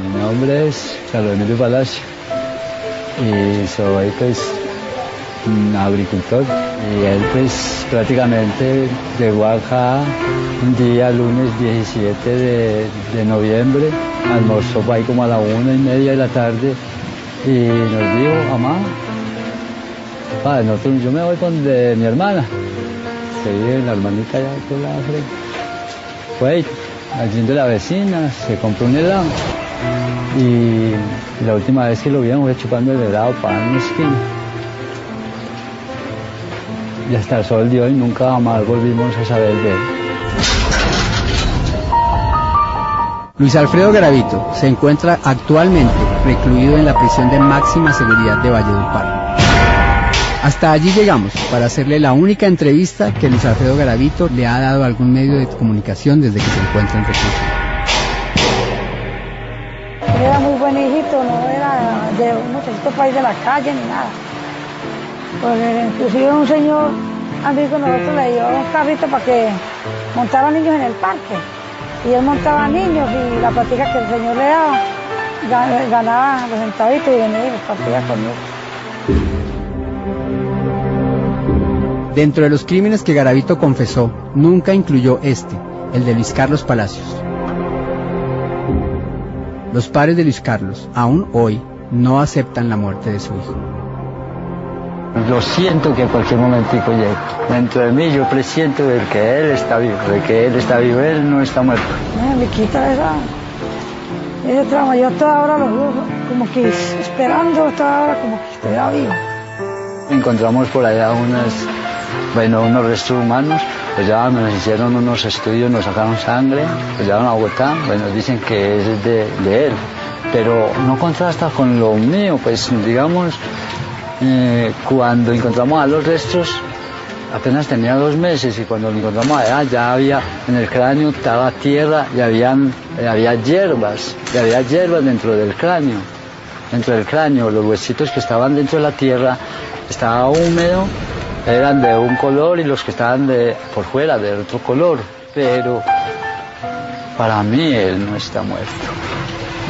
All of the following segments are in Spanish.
Mi nombre es Carlos Emilio Palacio y soy pues un agricultor. Y él pues prácticamente llegó acá un día, lunes 17 de noviembre, almorzó ahí como a la 1:30 de la tarde y nos dijo: mamá, papá, yo me voy con mi hermana, que vive la hermanita allá por la frente. Fue allí de la vecina, se compró un helado y la última vez que lo vimos fue chupando el helado para una esquina. Y hasta el sol de hoy nunca más volvimos a saber de él. Luis Alfredo Garavito se encuentra actualmente recluido en la prisión de máxima seguridad de Valledupar. Hasta allí llegamos para hacerle la única entrevista que Luis Alfredo Garavito le ha dado a algún medio de comunicación desde que se encuentra en reclusión. Él era muy buen hijito, no era de un muchachito país de la calle ni nada. Porque inclusive un señor amigo nosotros le dio un carrito para que montara niños en el parque. Y él montaba niños y la platica que el señor le daba, ganaba los centavitos y venía y los partía conmigo. Dentro de los crímenes que Garavito confesó, nunca incluyó el de Luis Carlos Palacios. Los padres de Luis Carlos, aún hoy, no aceptan la muerte de su hijo. Lo siento que a cualquier momentico llegue. Dentro de mí yo presiento de que él está vivo, él no está muerto. Me quita ese trauma, yo toda hora lo veo como que esperando, toda hora como que estuviera vivo. Encontramos por allá unos restos humanos, pues ya nos hicieron unos estudios, nos sacaron sangre, pues llevaron a Bogotá, dicen que es de él, pero no contrasta con lo mío, pues digamos, cuando encontramos a los restos, apenas tenía 2 meses y cuando lo encontramos allá ya había en el cráneo, estaba tierra y había hierbas dentro del cráneo. Dentro del cráneo, los huesitos que estaban dentro de la tierra estaba húmedo, eran de un color y los que estaban por fuera de otro color, pero para mí él no está muerto,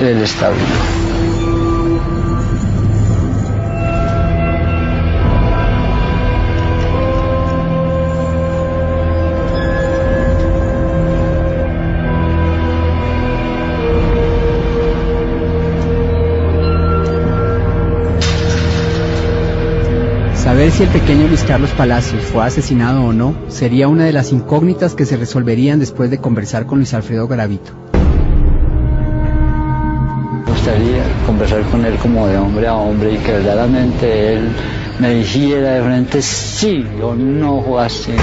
él está vivo. Saber si el pequeño Luis Carlos Palacios fue asesinado o no sería una de las incógnitas que se resolverían después de conversar con Luis Alfredo Garavito. Me gustaría conversar con él como de hombre a hombre y que verdaderamente él me dijera de frente sí o no fue así.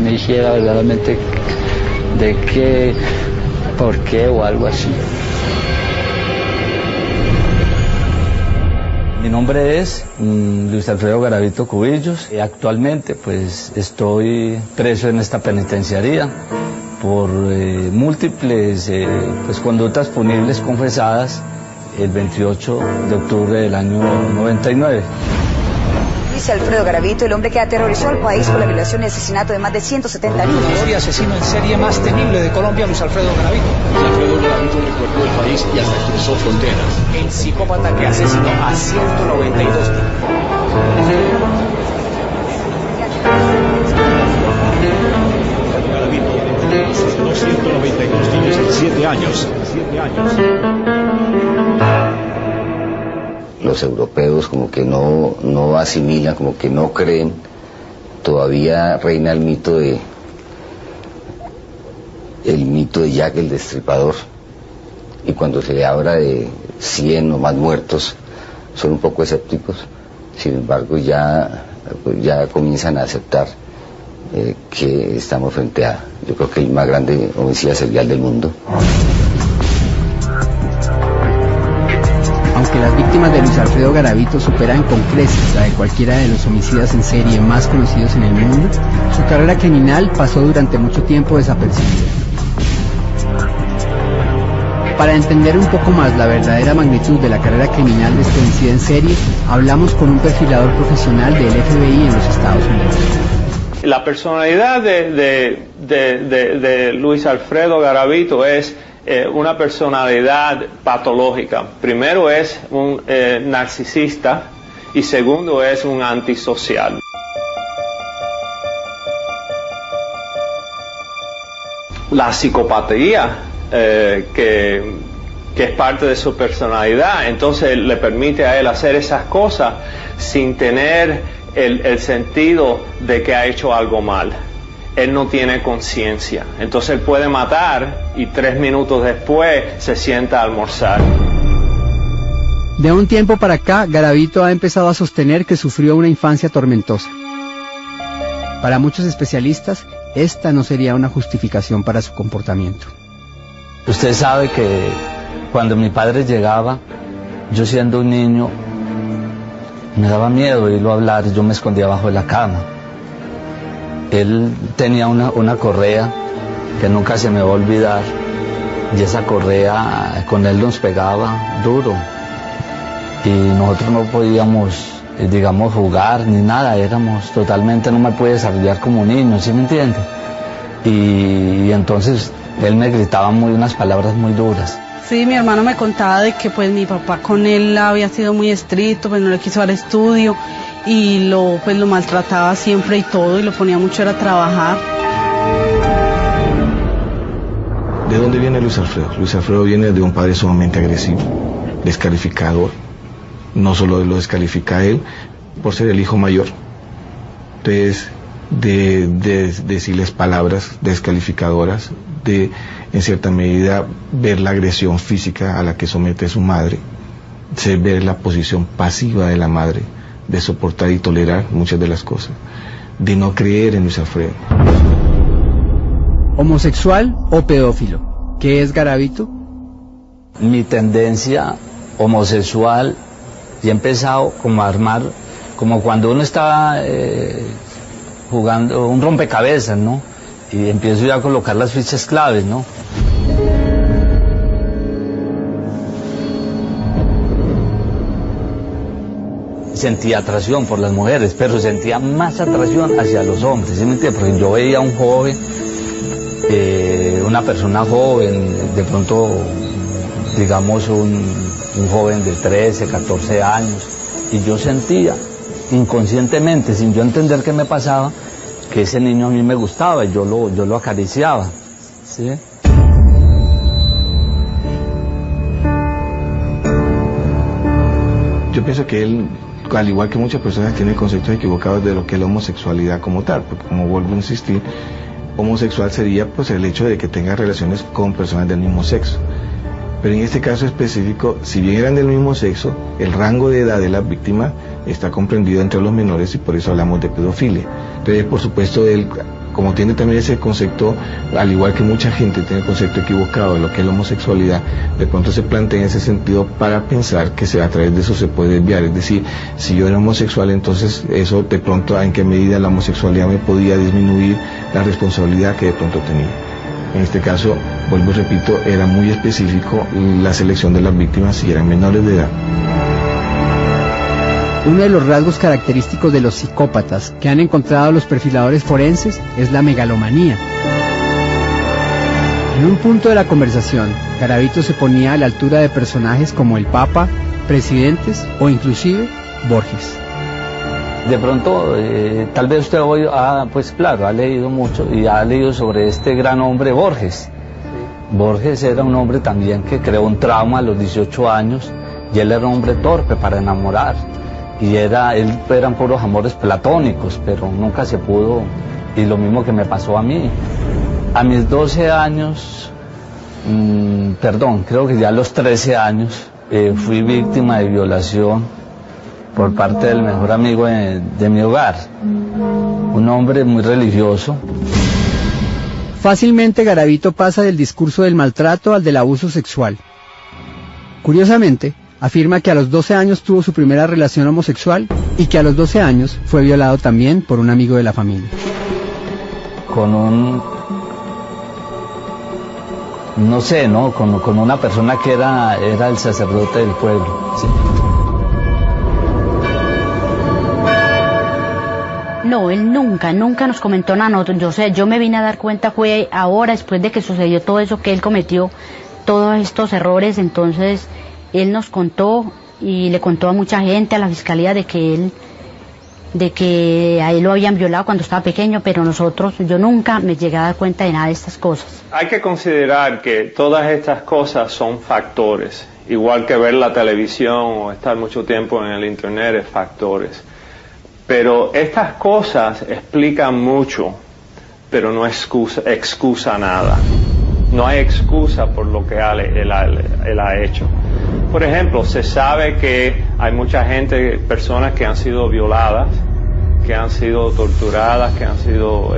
Me dijera verdaderamente de qué, por qué o algo así. Mi nombre es Luis Alfredo Garavito Cubillos. Actualmente pues estoy preso en esta penitenciaría por múltiples conductas punibles confesadas el 28 de octubre del año 99. Luis Alfredo Garavito, el hombre que aterrorizó al país por la violación y asesinato de más de 170 niños. El asesino en serie más temible de Colombia, Luis Alfredo Garavito. Luis Alfredo Garavito recorrió el país y hasta cruzó fronteras. El psicópata que asesinó a 192 niños. Garavito asesinó 192 niños en 7 años. Los europeos como que no asimilan, como que no creen. Todavía reina el mito de Jack el Destripador, y cuando se le habla de 100 o más muertos son un poco escépticos. Sin embargo ya comienzan a aceptar que estamos frente a, yo creo que el más grande homicidio serial del mundo. Aunque las víctimas de Luis Alfredo Garavito superan con creces la de cualquiera de los homicidas en serie más conocidos en el mundo, su carrera criminal pasó durante mucho tiempo desapercibida. Para entender un poco más la verdadera magnitud de la carrera criminal de este homicida en serie, hablamos con un perfilador profesional del FBI en los Estados Unidos. La personalidad de Luis Alfredo Garavito es una personalidad patológica. Primero es un narcisista y segundo es un antisocial. La psicopatía, que es parte de su personalidad, entonces le permite a él hacer esas cosas sin tener el sentido de que ha hecho algo mal. Él no tiene conciencia, entonces él puede matar y 3 minutos después se sienta a almorzar. De un tiempo para acá, Garavito ha empezado a sostener que sufrió una infancia tormentosa. Para muchos especialistas, esta no sería una justificación para su comportamiento. Usted sabe que cuando mi padre llegaba, yo siendo un niño, me daba miedo oírlo hablar y yo me escondía bajo de la cama. Él tenía una correa que nunca se me va a olvidar, y esa correa con él nos pegaba duro y nosotros no podíamos, digamos, jugar ni nada, éramos totalmente, no me pude desarrollar como niño, ¿sí me entiende? Y entonces él me gritaba unas palabras muy duras. Sí, mi hermano me contaba de que pues mi papá con él había sido muy estricto, pues no le quiso dar estudio y lo maltrataba siempre y todo, y lo ponía mucho a trabajar. ¿De dónde viene Luis Alfredo? Luis Alfredo viene de un padre sumamente agresivo, descalificador. No solo lo descalifica a él por ser el hijo mayor, entonces de decirles palabras descalificadoras, de en cierta medida ver la agresión física a la que somete su madre, ver la posición pasiva de la madre, de soportar y tolerar muchas de las cosas, de no creer en Luis Alfredo. ¿Homosexual o pedófilo? ¿Qué es Garavito? Mi tendencia homosexual, y he empezado como a armar, como cuando uno está jugando un rompecabezas, ¿no? Y empiezo ya a colocar las fichas claves, ¿no? Sentía atracción por las mujeres, pero sentía más atracción hacia los hombres, ¿sí me entiendes? Porque yo veía a un joven, una persona joven, de pronto, digamos, un joven de 13, 14 años, y yo sentía inconscientemente, sin yo entender qué me pasaba, que ese niño a mí me gustaba y yo lo acariciaba, ¿sí? Yo pienso que él, al igual que muchas personas, tiene conceptos equivocados de lo que es la homosexualidad como tal, porque como vuelvo a insistir, homosexual sería pues el hecho de que tenga relaciones con personas del mismo sexo. Pero en este caso específico, si bien eran del mismo sexo, el rango de edad de la víctima está comprendido entre los menores y por eso hablamos de pedofilia. Entonces, por supuesto, él, como tiene también ese concepto, al igual que mucha gente tiene el concepto equivocado de lo que es la homosexualidad, de pronto se plantea en ese sentido para pensar que a través de eso se puede desviar. Es decir, si yo era homosexual, entonces eso de pronto, ¿en qué medida la homosexualidad me podía disminuir la responsabilidad que de pronto tenía? En este caso, vuelvo y repito, era muy específico la selección de las víctimas si eran menores de edad. Uno de los rasgos característicos de los psicópatas que han encontrado los perfiladores forenses es la megalomanía. En un punto de la conversación, Garavito se ponía a la altura de personajes como el Papa, presidentes o inclusive Borges. De pronto, tal vez usted hoy, pues claro, ha leído mucho y ha leído sobre este gran hombre Borges. Borges era un hombre también que creó un trauma a los 18 años y él era un hombre torpe para enamorar. Y eran puros amores platónicos, pero nunca se pudo, y lo mismo que me pasó a mí. A mis 12 años, creo que ya a los 13 años, fui víctima de violación por parte del mejor amigo de mi hogar, un hombre muy religioso. Fácilmente Garavito pasa del discurso del maltrato al del abuso sexual. Curiosamente, afirma que a los 12 años tuvo su primera relación homosexual y que a los 12 años fue violado también por un amigo de la familia. Con una persona que era el sacerdote del pueblo. ¿Sí? No, él nunca nos comentó nada. Yo me vine a dar cuenta fue ahora, después de que sucedió todo eso que él cometió, todos estos errores, entonces él nos contó y le contó a mucha gente, a la fiscalía, de que a él lo habían violado cuando estaba pequeño, pero yo nunca me llegué a dar cuenta de nada de estas cosas. Hay que considerar que todas estas cosas son factores, igual que ver la televisión o estar mucho tiempo en el internet es factores. Pero estas cosas explican mucho, pero no excusa nada. No hay excusa por lo que él ha hecho. Por ejemplo, se sabe que hay mucha gente, personas que han sido violadas, que han sido torturadas, que han sido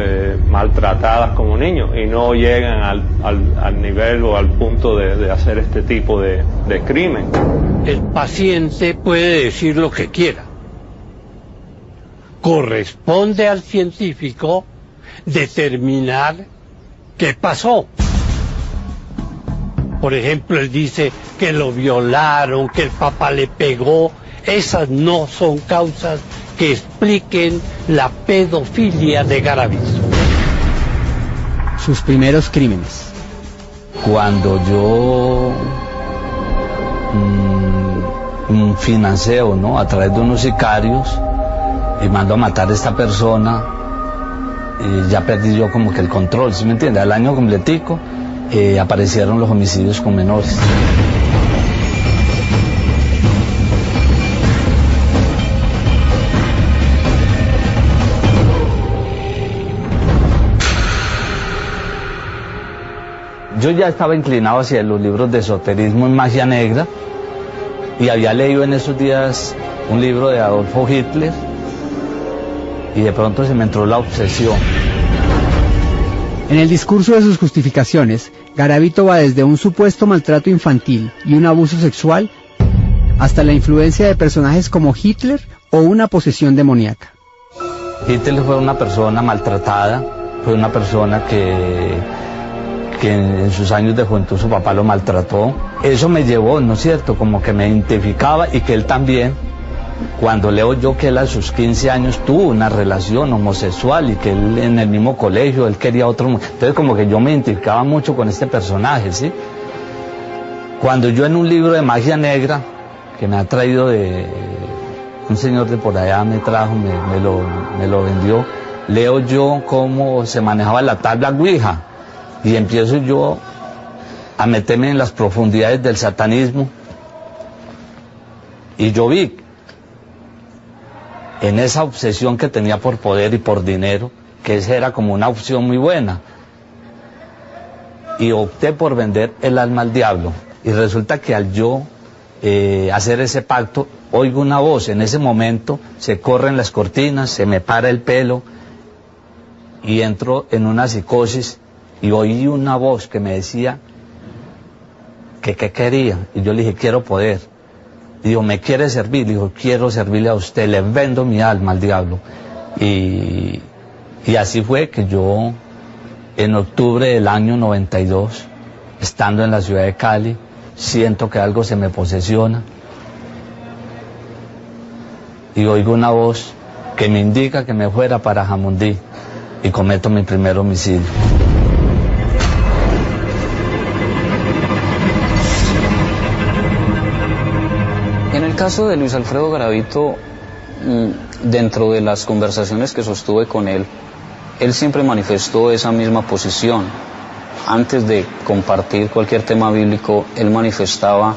maltratadas como niños y no llegan al nivel o al punto de hacer este tipo de crimen. El paciente puede decir lo que quiera. Corresponde al científico determinar qué pasó. Por ejemplo, él dice que lo violaron, que el papá le pegó. Esas no son causas que expliquen la pedofilia de Garavito. Sus primeros crímenes. Cuando yo financio, ¿no?, a través de unos sicarios y mando a matar a esta persona, y ya perdí yo como que el control, ¿sí me entiende? Al año completico aparecieron los homicidios con menores. Yo ya estaba inclinado hacia los libros de esoterismo y magia negra y había leído en esos días un libro de Adolfo Hitler y de pronto se me entró la obsesión. En el discurso de sus justificaciones, Garavito va desde un supuesto maltrato infantil y un abuso sexual hasta la influencia de personajes como Hitler o una posesión demoníaca. Hitler fue una persona maltratada, fue una persona que en sus años de juventud su papá lo maltrató. Eso me llevó, ¿no es cierto?, como que me identificaba, y que él también, cuando leo yo que él a sus 15 años tuvo una relación homosexual y que él en el mismo colegio, él quería otro, entonces como que yo me identificaba mucho con este personaje, ¿sí? Cuando yo en un libro de magia negra, que me ha traído de un señor de por allá, me lo vendió, leo yo cómo se manejaba la tabla Ouija, y empiezo yo a meterme en las profundidades del satanismo, y yo vi en esa obsesión que tenía por poder y por dinero, que esa era como una opción muy buena, y opté por vender el alma al diablo. Y resulta que al yo hacer ese pacto, oigo una voz. En ese momento se corren las cortinas, se me para el pelo y entro en una psicosis, y oí una voz que me decía que qué quería, y yo le dije: quiero poder. Y dijo: ¿me quiere servir? Le dijo: quiero servirle a usted, le vendo mi alma al diablo. Y así fue que yo, en octubre del año 92, estando en la ciudad de Cali, siento que algo se me posesiona y oigo una voz que me indica que me fuera para Jamundí, y cometo mi primer homicidio. En el caso de Luis Alfredo Garavito, dentro de las conversaciones que sostuve con él siempre manifestó esa misma posición. Antes de compartir cualquier tema bíblico, él manifestaba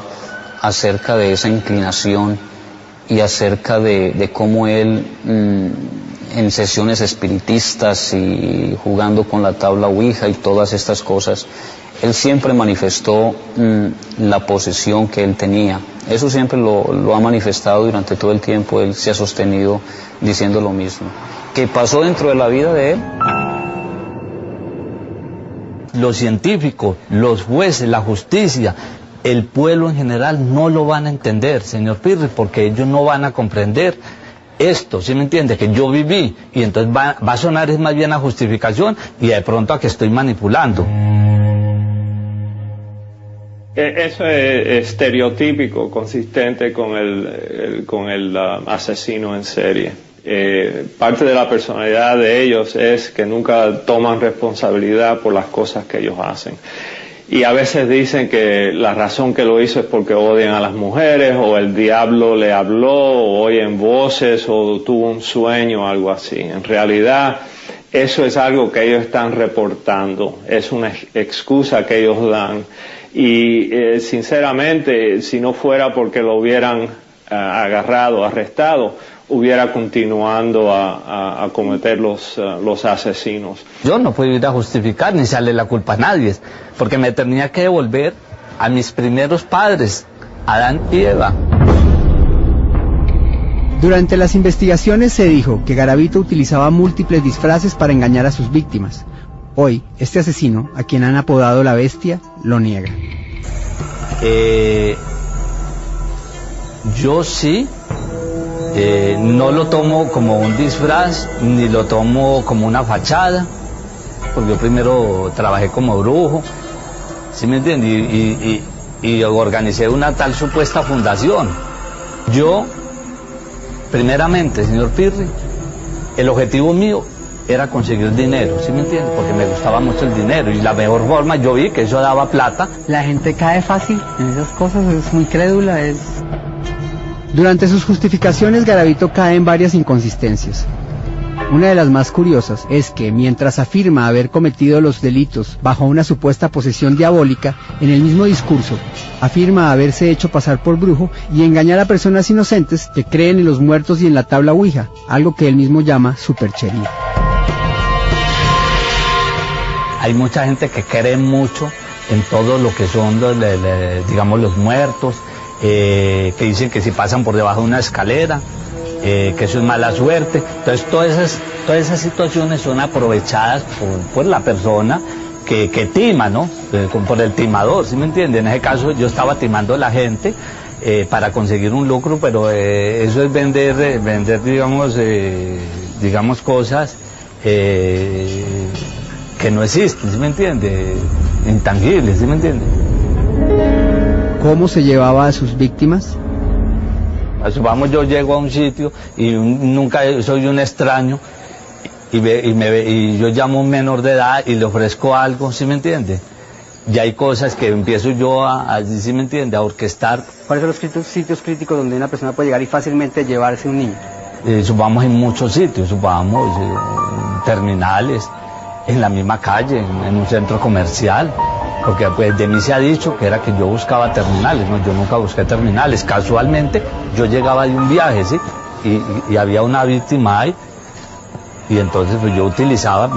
acerca de esa inclinación y acerca de cómo él, en sesiones espiritistas y jugando con la tabla Ouija y todas estas cosas, él siempre manifestó la posesión que él tenía. Eso siempre lo ha manifestado durante todo el tiempo. Él se ha sostenido diciendo lo mismo. ¿Qué pasó dentro de la vida de él? Los científicos, los jueces, la justicia, el pueblo en general no lo van a entender, señor Pirri, porque ellos no van a comprender esto, ¿sí me entiende? Que yo viví, y entonces va a sonar es más bien a justificación y de pronto a que estoy manipulando. Eso es estereotípico, consistente con el asesino en serie. Parte de la personalidad de ellos es que nunca toman responsabilidad por las cosas que ellos hacen. Y a veces dicen que la razón que lo hizo es porque odian a las mujeres, o el diablo le habló, o oyen voces, o tuvo un sueño, o algo así. En realidad, eso es algo que ellos están reportando, es una excusa que ellos dan. Y sinceramente, si no fuera porque lo hubieran agarrado, arrestado, hubiera continuando a cometer los asesinos. Yo no puedo ir a justificar ni echarle la culpa a nadie, porque me tenía que devolver a mis primeros padres, Adán y Eva. Durante las investigaciones se dijo que Garavito utilizaba múltiples disfraces para engañar a sus víctimas. Hoy, este asesino, a quien han apodado la Bestia, lo niega. Yo sí. No lo tomo como un disfraz, ni lo tomo como una fachada, porque yo primero trabajé como brujo, ¿sí me entiende? Y organicé una tal supuesta fundación. Yo, primeramente, señor Pirri, el objetivo mío era conseguir dinero, ¿sí me entiende? Porque me gustaba mucho el dinero, y la mejor forma, yo vi que eso daba plata. La gente cae fácil en esas cosas, es muy crédula, Durante sus justificaciones, Garavito cae en varias inconsistencias. Una de las más curiosas es que, mientras afirma haber cometido los delitos bajo una supuesta posesión diabólica, en el mismo discurso afirma haberse hecho pasar por brujo y engañar a personas inocentes que creen en los muertos y en la tabla Ouija, algo que él mismo llama superchería. Hay mucha gente que cree mucho en todo lo que son digamos, los muertos, que dicen que si pasan por debajo de una escalera, que eso es mala suerte. Entonces todas esas situaciones son aprovechadas por la persona que tima, ¿no? Por el timador, ¿sí me entiende? En ese caso yo estaba timando a la gente para conseguir un lucro, pero eso es vender digamos cosas que no existen, ¿sí me entiende? Intangibles, ¿sí me entiende? ¿Cómo se llevaba a sus víctimas? Vamos, yo llego a un sitio y nunca soy un extraño y yo llamo a un menor de edad y le ofrezco algo, ¿sí me entiende? Y hay cosas que empiezo yo ¿sí me entiende? A orquestar. ¿Cuáles son los sitios críticos donde una persona puede llegar y fácilmente llevarse un niño? Vamos en muchos sitios, vamos, terminales, en la misma calle, en un centro comercial. Porque pues de mí se ha dicho que era que yo buscaba terminales, no, yo nunca busqué terminales. Casualmente yo llegaba de un viaje, ¿sí? Y había una víctima ahí, y entonces pues yo utilizaba,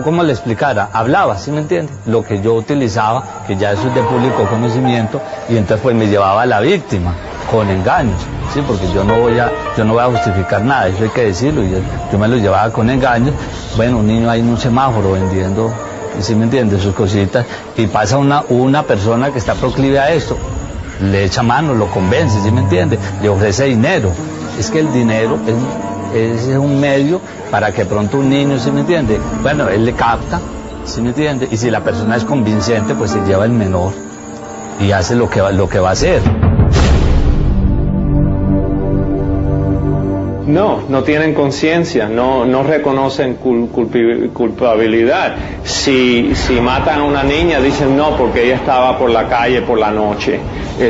¿cómo le explicara? Hablaba, ¿sí me entiende? Lo que yo utilizaba, que ya eso es de público conocimiento, y entonces pues me llevaba a la víctima con engaños, ¿sí? Porque yo no voy a justificar nada, eso hay que decirlo, y yo me lo llevaba con engaños. Bueno, un niño ahí en un semáforo vendiendo, ¿sí me entiende? Sus cositas, y pasa una persona que está proclive a esto, le echa mano, lo convence, ¿sí me entiende? Le ofrece dinero. Es que el dinero es un medio para que pronto un niño, ¿sí me entiende? Bueno, él le capta, ¿sí me entiende? Y si la persona es convincente, pues se lleva el menor y hace lo que va a hacer. No tienen conciencia, no reconocen culpabilidad. Si matan a una niña, dicen no, porque ella estaba por la calle por la noche,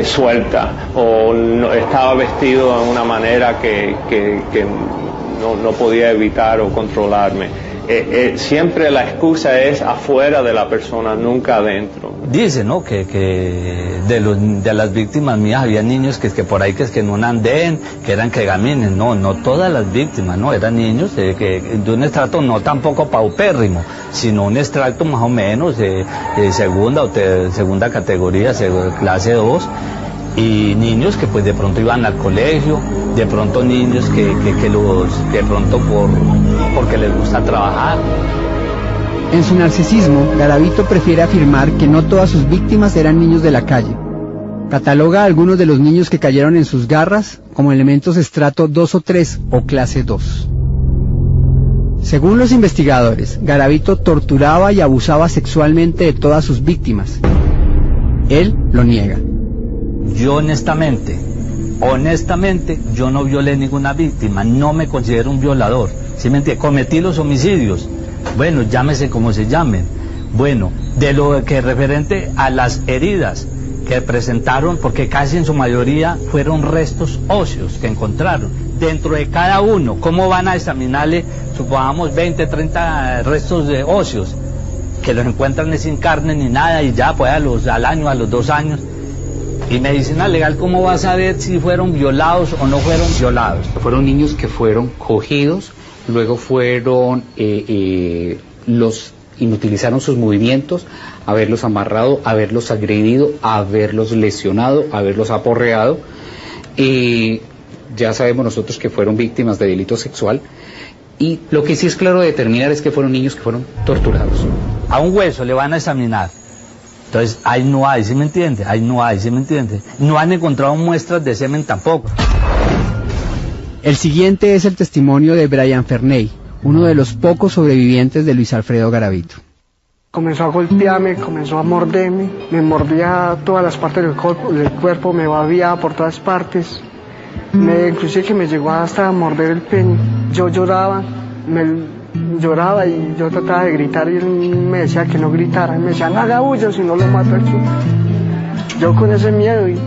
suelta, o no, estaba vestido de una manera que no podía evitar o controlarme. Siempre la excusa es afuera de la persona, nunca adentro. Dice, ¿no? Que de las víctimas mías había niños que por ahí que en un andén, que eran que gamines. No todas las víctimas, no, eran niños de un estrato no tampoco paupérrimo, sino un estrato más o menos de segunda o segunda categoría, clase 2. Y niños que pues de pronto iban al colegio, de pronto niños que de pronto porque les gusta trabajar. En su narcisismo, Garavito prefiere afirmar que no todas sus víctimas eran niños de la calle. Cataloga a algunos de los niños que cayeron en sus garras como elementos estrato 2 o 3 o clase 2. Según los investigadores, Garavito torturaba y abusaba sexualmente de todas sus víctimas. Él lo niega. Yo honestamente, yo no violé ninguna víctima, no me considero un violador, ¿sí me entiende? Cometí los homicidios, bueno, llámese como se llamen, Bueno, de lo que referente a las heridas que presentaron, porque casi en su mayoría fueron restos óseos que encontraron. Dentro de cada uno, ¿cómo van a examinarle, supongamos, 20, 30 restos de óseos? Que los encuentran sin carne ni nada y ya pues al año, a los 2 años. Y medicina legal, ¿cómo va a saber si fueron violados o no fueron violados? Fueron niños que fueron cogidos, luego fueron inutilizaron sus movimientos, haberlos amarrado, haberlos agredido, haberlos lesionado, haberlos aporreado. Ya sabemos nosotros que fueron víctimas de delito sexual. Y lo que sí es claro de determinar es que fueron niños que fueron torturados. A un hueso le van a examinar. Entonces, ahí no hay, ¿sí me entiende? Ahí no hay, ¿sí me entiende? No han encontrado muestras de semen tampoco. El siguiente es el testimonio de Brian Ferney, uno de los pocos sobrevivientes de Luis Alfredo Garavito. Comenzó a golpearme, comenzó a morderme, me mordía todas las partes del cuerpo, me babía por todas partes. Inclusive que me llegó hasta a morder el pene. Yo lloraba y yo trataba de gritar y él me decía que no gritara. Me decía, no haga bulla, si no lo mato aquí. Yo con ese miedo, y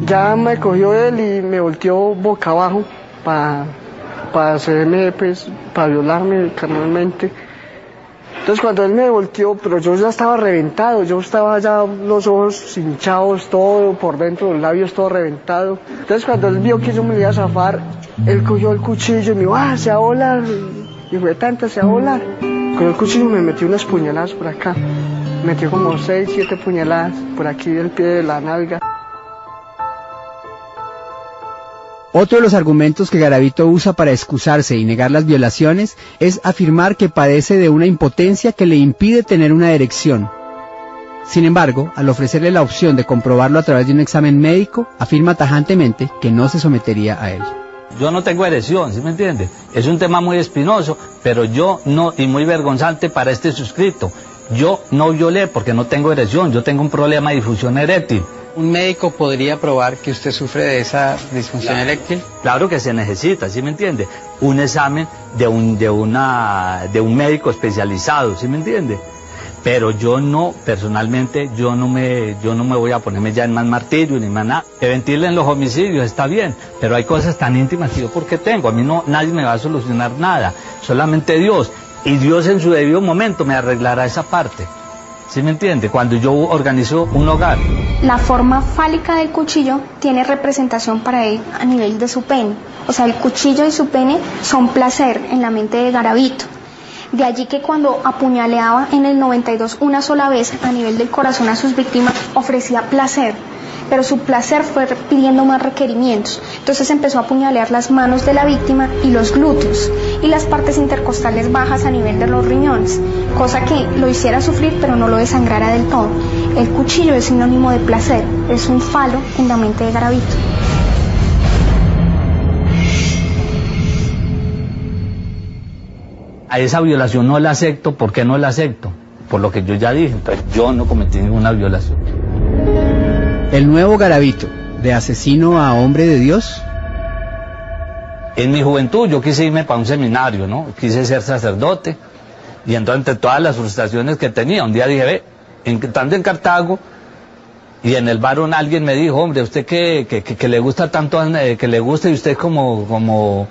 ya me cogió él y me volteó boca abajo para hacerme, pues, para violarme carnalmente. Entonces cuando él me volteó, pero yo ya estaba reventado, yo estaba ya los ojos hinchados, todo por dentro, los labios todo reventado. Entonces cuando él vio que yo me iba a zafar, él cogió el cuchillo y me dijo, se va a volar. Y fue tanta, se va a volar. Con el cuchillo me metió unas puñaladas por acá. Me metió como 6, 7 puñaladas por aquí del pie de la nalga. Otro de los argumentos que Garavito usa para excusarse y negar las violaciones es afirmar que padece de una impotencia que le impide tener una erección. Sin embargo, al ofrecerle la opción de comprobarlo a través de un examen médico, afirma tajantemente que no se sometería a él. Yo no tengo erección, ¿sí me entiende? Es un tema muy espinoso, pero yo no, y muy vergonzante para este suscrito. Yo no violé porque no tengo erección, yo tengo un problema de disfunción eréctil. ¿Un médico podría probar que usted sufre de esa disfunción eréctil? Claro que se necesita, ¿sí me entiende? Un examen de un médico especializado, ¿sí me entiende? Pero yo no, personalmente, yo no me voy a ponerme ya en más martirio ni más nada. Que ventilen los homicidios, está bien, pero hay cosas tan íntimas que yo porque tengo. A mí no, nadie me va a solucionar nada, solamente Dios. Y Dios en su debido momento me arreglará esa parte. ¿Sí me entiende? Cuando yo organizo un hogar. La forma fálica del cuchillo tiene representación para él a nivel de su pene. O sea, el cuchillo y su pene son placer en la mente de Garavito. De allí que cuando apuñaleaba en el 92 una sola vez a nivel del corazón a sus víctimas, ofrecía placer. Pero su placer fue pidiendo más requerimientos. Entonces empezó a apuñalear las manos de la víctima y los glúteos y las partes intercostales bajas a nivel de los riñones, cosa que lo hiciera sufrir pero no lo desangrara del todo. El cuchillo es sinónimo de placer, es un falo en la mente de Garavito. A esa violación no la acepto. ¿Por qué no la acepto? Por lo que yo ya dije, entonces yo no cometí ninguna violación. El nuevo Garavito, de asesino a hombre de Dios. En mi juventud yo quise irme para un seminario, ¿no? Quise ser sacerdote. Y entonces, entre todas las frustraciones que tenía, un día dije, estando en Cartago, y en el bar alguien me dijo, hombre, usted que le gusta tanto, que le gusta, y usted como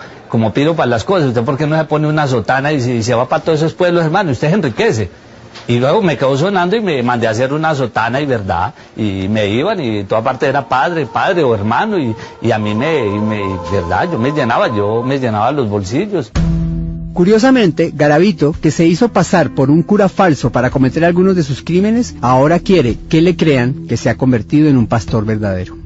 piro para las cosas, ¿usted por qué no se pone una sotana y se va para todos esos pueblos, hermano? Usted se enriquece. Y luego me quedó sonando y me mandé a hacer una sotana y verdad, y me iban y toda parte era padre o hermano, y a mí verdad, yo me llenaba los bolsillos. Curiosamente, Garavito, que se hizo pasar por un cura falso para cometer algunos de sus crímenes, ahora quiere que le crean que se ha convertido en un pastor verdadero.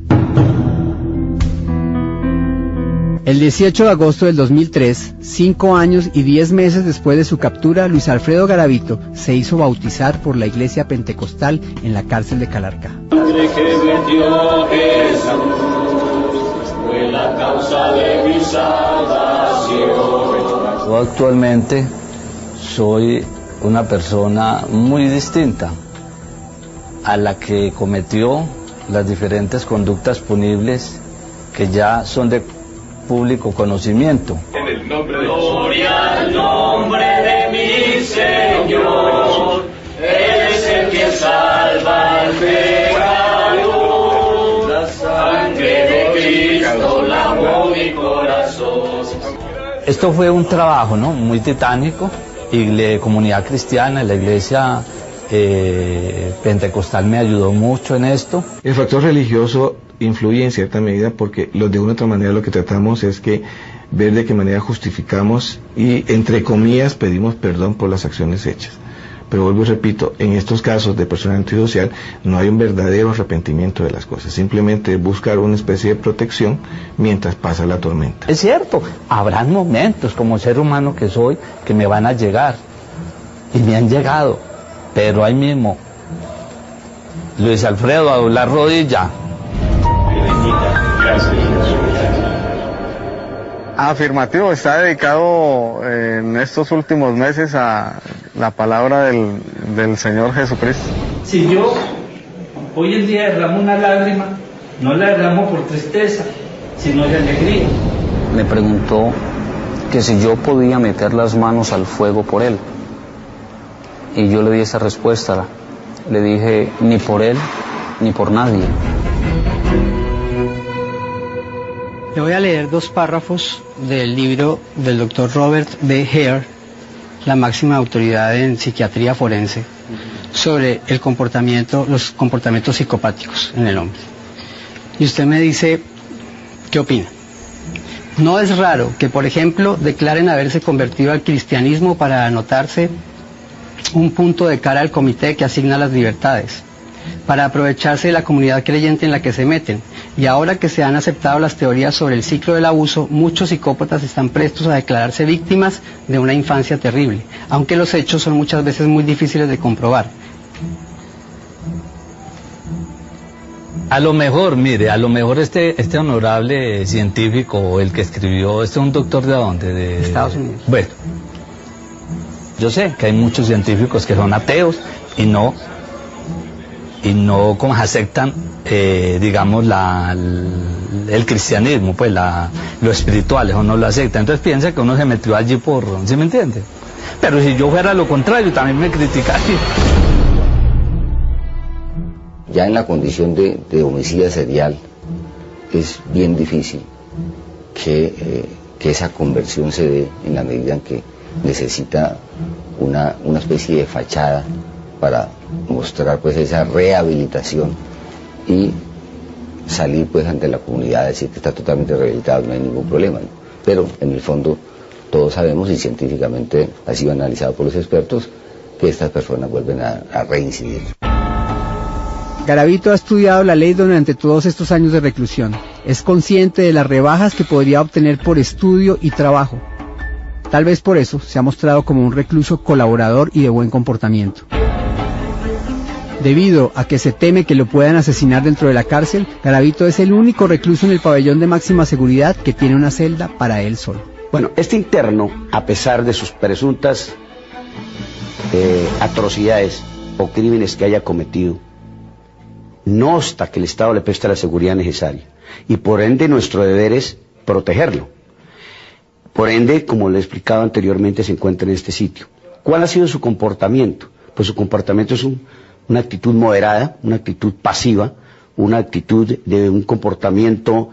El 18 de agosto del 2003, 5 años y 10 meses después de su captura, Luis Alfredo Garavito se hizo bautizar por la iglesia pentecostal en la cárcel de Calarcá. Madre que vertió Jesús fue la causa de mi salvación. Yo actualmente soy una persona muy distinta a la que cometió las diferentes conductas punibles que ya son de público conocimiento. En el nombre de Gloria al nombre de mi Señor, Él es que salva al pecador, la sangre de Cristo lavó mi corazón. Esto fue un trabajo, ¿no?, muy titánico, y la comunidad cristiana, la iglesia pentecostal me ayudó mucho en esto. El factor religioso influye en cierta medida porque de una u otra manera lo que tratamos es que ver de qué manera justificamos y entre comillas pedimos perdón por las acciones hechas. Pero vuelvo y repito, en estos casos de persona antisocial no hay un verdadero arrepentimiento de las cosas, simplemente buscar una especie de protección mientras pasa la tormenta. Es cierto, habrán momentos como ser humano que soy que me van a llegar y me han llegado, pero ahí mismo Luis Alfredo a doblar rodilla. Afirmativo, está dedicado en estos últimos meses a la palabra del Señor Jesucristo. Si yo hoy en día derramo una lágrima, no la derramo por tristeza, sino de alegría. Me preguntó que si yo podía meter las manos al fuego por él. Y yo le di esa respuesta. Le dije, ni por él, ni por nadie. Le voy a leer 2 párrafos del libro del doctor Robert B. Hare, la máxima autoridad en psiquiatría forense, sobre los comportamientos psicopáticos en el hombre. Y usted me dice, ¿qué opina? No es raro que, por ejemplo, declaren haberse convertido al cristianismo para anotarse un punto de cara al comité que asigna las libertades, para aprovecharse de la comunidad creyente en la que se meten. Y ahora que se han aceptado las teorías sobre el ciclo del abuso, muchos psicópatas están prestos a declararse víctimas de una infancia terrible, aunque los hechos son muchas veces muy difíciles de comprobar. A lo mejor, mire, este honorable científico, el que escribió, es un doctor ¿de dónde? De Estados Unidos. Bueno, yo sé que hay muchos científicos que son ateos y no como aceptan, digamos, el cristianismo, pues lo espiritual, eso no lo aceptan. Entonces piensa que uno se metió allí por, ¿sí me entiende? Pero si yo fuera lo contrario, también me criticaría. Ya en la condición de homicida serial es bien difícil que esa conversión se dé en la medida en que necesita una especie de fachada para mostrar pues esa rehabilitación y salir pues ante la comunidad a decir que está totalmente rehabilitado, no hay ningún problema, ¿no? Pero en el fondo todos sabemos y científicamente ha sido analizado por los expertos que estas personas vuelven a reincidir. Garavito ha estudiado la ley durante todos estos años de reclusión. Es consciente de las rebajas que podría obtener por estudio y trabajo. Tal vez por eso se ha mostrado como un recluso colaborador y de buen comportamiento. Debido a que se teme que lo puedan asesinar dentro de la cárcel, Garavito es el único recluso en el pabellón de máxima seguridad que tiene una celda para él solo. Bueno, este interno, a pesar de sus presuntas atrocidades o crímenes que haya cometido, no obsta que el Estado le preste la seguridad necesaria. Y por ende nuestro deber es protegerlo. Por ende, como le he explicado anteriormente, se encuentra en este sitio. ¿Cuál ha sido su comportamiento? Pues su comportamiento es una actitud moderada, una actitud pasiva, una actitud de un comportamiento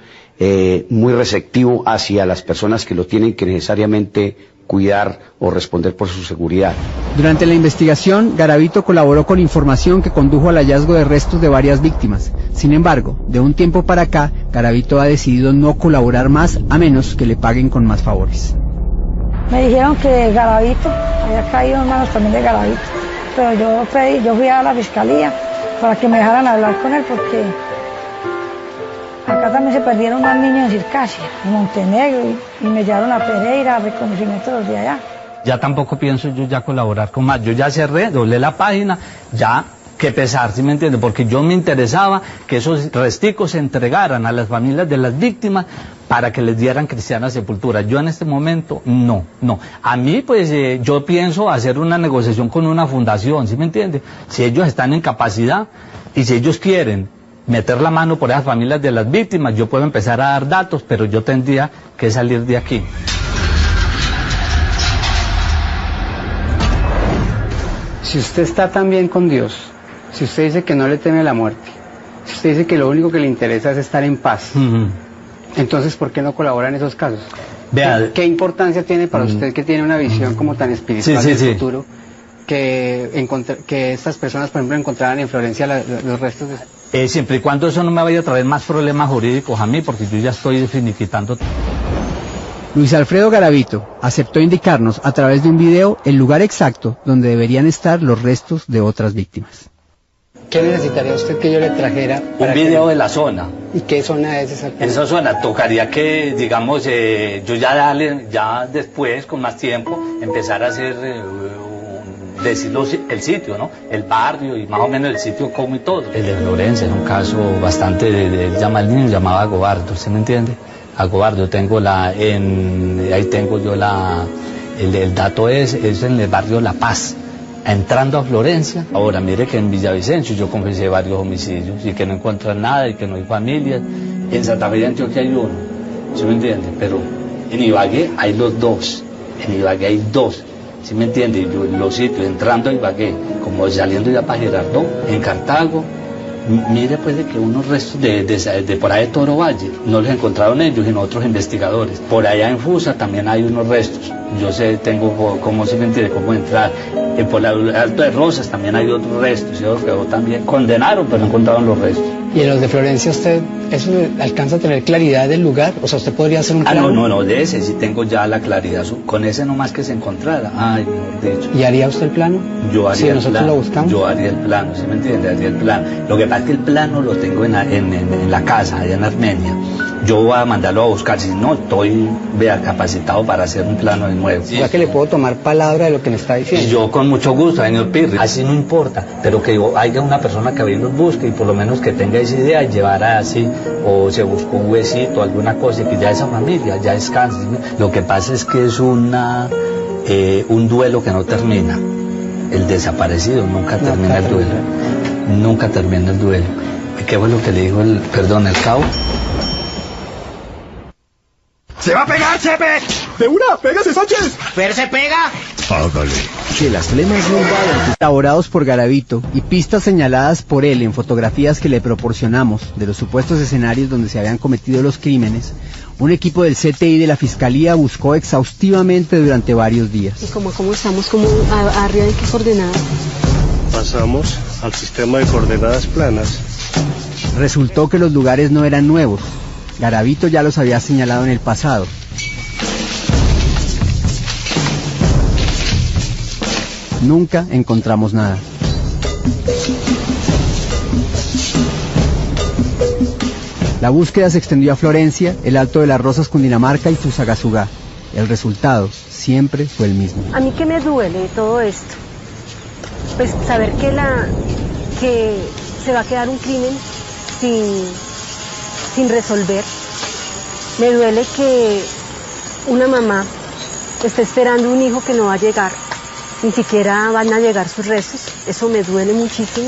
muy receptivo hacia las personas que lo tienen que necesariamente cuidar o responder por su seguridad. Durante la investigación, Garavito colaboró con información que condujo al hallazgo de restos de varias víctimas. Sin embargo, de un tiempo para acá, Garavito ha decidido no colaborar más a menos que le paguen con más favores. Me dijeron que Garavito había caído en manos también de Garavito, pero yo fui a la fiscalía para que me dejaran hablar con él porque acá también se perdieron más niños en Circasia, en Montenegro, y me llevaron a Pereira, a reconocimiento de los de allá. Ya tampoco pienso yo ya colaborar con más. Yo ya cerré, doblé la página, ya que pesar, ¿sí me entiende? Porque yo me interesaba que esos resticos se entregaran a las familias de las víctimas para que les dieran cristiana sepultura. Yo en este momento, no. A mí, pues, yo pienso hacer una negociación con una fundación, ¿sí me entiende? Si ellos están en capacidad y si ellos quieren meter la mano por esas familias de las víctimas, yo puedo empezar a dar datos, pero yo tendría que salir de aquí. Si usted está tan bien con Dios, Si usted dice que no le teme a la muerte, si usted dice que lo único que le interesa es estar en paz, entonces ¿por qué no colabora en esos casos? Vea, ¿Qué importancia tiene para usted, que tiene una visión como tan espiritual del futuro, que estas personas, por ejemplo, encontraran en Florencia los restos de... Siempre y cuando eso no me vaya a traer más problemas jurídicos a mí, porque yo ya estoy finiquitando. Luis Alfredo Garavito aceptó indicarnos a través de un video el lugar exacto donde deberían estar los restos de otras víctimas. ¿Qué necesitaría usted que yo le trajera? Un video de la zona. ¿Y qué zona es esa? Esa zona tocaría que, digamos, yo ya después, con más tiempo, empezar a hacer, decirlo, el sitio, ¿no? El barrio y más o menos el sitio como y todo. El de Florencia era un caso bastante, él llama al niño, llamaba a Gobardo, ¿usted me entiende? A Gobardo, ahí tengo yo el dato es en el barrio La Paz. Entrando a Florencia, ahora mire que en Villavicencio yo confesé varios homicidios y que no encuentran nada y que no hay familias. En Santa Fe de Antioquia hay uno, ¿sí me entiende? Pero en Ibagué hay los dos, ¿sí me entiende? Yo los sitios, entrando a Ibagué, como saliendo ya para Girardot, en Cartago, mire pues de que unos restos de por ahí de Toro Valle, no los encontraron ellos sino otros investigadores. Por allá en Fusa también hay unos restos. Yo tengo cómo se me entiende, cómo entrar. Por el Alto de Rosas también hay otros restos, ellos también condenaron, pero no encontraron los restos. ¿Y en los de Florencia usted, eso alcanza a tener claridad del lugar? O sea, ¿usted podría hacer un plano? No, de ese sí tengo ya la claridad, con ese nomás que se encontrara. Ay, mejor dicho. ¿Y haría usted el plano? Yo haría el nosotros plano. Lo buscamos. Yo haría el plano, ¿sí me entiende? Haría el plano. Lo que pasa es que el plano lo tengo en la casa, allá en Armenia. Yo voy a mandarlo a buscar, si no estoy capacitado para hacer un plano de nuevo. O sea que le puedo tomar palabra de lo que me está diciendo. Y yo con mucho gusto, señor Pirri, así no importa, pero que haya una persona que los busque y por lo menos que tenga esa idea y llevara así, o se buscó un huesito, alguna cosa, y que ya esa familia ya descanse. Lo que pasa es que es un duelo que no termina. El desaparecido nunca termina el duelo. Nunca termina el duelo. ¿Qué fue lo que le dijo el cabo? ¡Se va a pegar, Chepe! ¡De una! ¡Pégase, Sánchez! ¡Pero se pega! Hágale. Que las flemas no invadan. Elaborados por Garavito y pistas señaladas por él en fotografías que le proporcionamos de los supuestos escenarios donde se habían cometido los crímenes, un equipo del CTI de la Fiscalía buscó exhaustivamente durante varios días. ¿Y cómo estamos? ¿Arriba de qué coordenadas? Pasamos al sistema de coordenadas planas. Resultó que los lugares no eran nuevos. Garavito ya los había señalado en el pasado. Nunca encontramos nada. La búsqueda se extendió a Florencia, el Alto de las Rosas, Cundinamarca y Fusagasugá. El resultado siempre fue el mismo. A mí que me duele de todo esto, pues saber que se va a quedar un crimen sin resolver. Me duele que una mamá esté esperando un hijo que no va a llegar, ni siquiera van a llegar sus restos. Eso me duele muchísimo.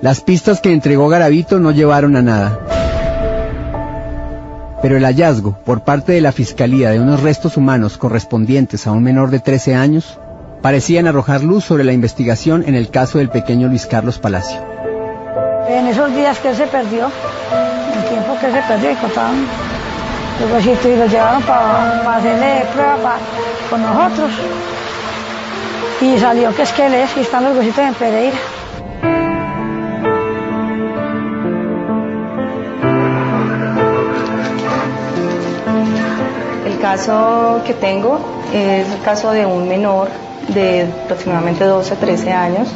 Las pistas que entregó Garavito no llevaron a nada. Pero el hallazgo por parte de la Fiscalía de unos restos humanos correspondientes a un menor de 13 años parecían arrojar luz sobre la investigación en el caso del pequeño Luis Carlos Palacio. En esos días que él se perdió, el tiempo que él se perdió, y contaban los huesitos y los llevaron para hacerle prueba con nosotros. Y salió que es que él es, y están los huesitos en Pereira. El caso que tengo es el caso de un menor de aproximadamente 12 a 13 años,